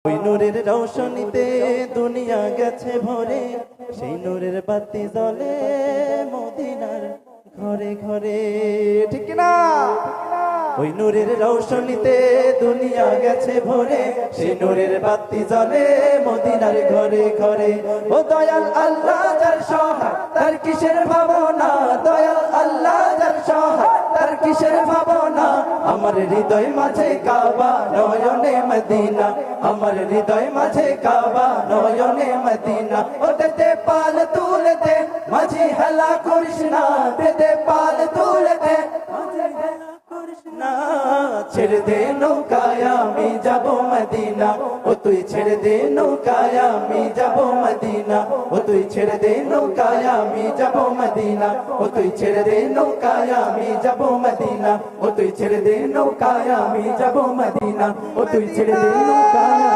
ওই নূরের রৌশনীতে দুনিয়া গেছে ভরে, সেই নূরের বাতি জ্বলে মদিনার ঘরে ঘরে, ঠিক না? ওই নূরের রৌশনীতে দুনিয়া গেছে ভরে, সেই নূরের বাতি জ্বলে মদিনার ঘরে ঘরে। ও দয়াল আল্লাহ যার সহায় তার কিসের ভাবনা, দয়াল আল্লাহ যার সহায় তার কিসের ভাবনা। আমার হৃদয় মাঝে কাবা নয়নে মদিনা, আমার হৃদয় মাঝে কাবা নয়নে মদিনা। ওটাতে পাল তুলে দে মাঝি হেলা করিস না, দে পাল তুলে দে মাঝি হেলা করিস না। ছেড়ে দে নৌকায় আমি যাব মদিনা, ও তুই ছেড়ে দে নৌকায় আমি যাব মদিনা, ও তুই ছেড়ে দে নৌকায় আমি যাব মদিনা, ও তুই ছেড়ে দে নৌকায় আমি যাব মদিনা, ও তুই ছেড়ে দে নৌকায় আমি যাব মদিনা, ও তুই ছেড়ে দে নৌকায়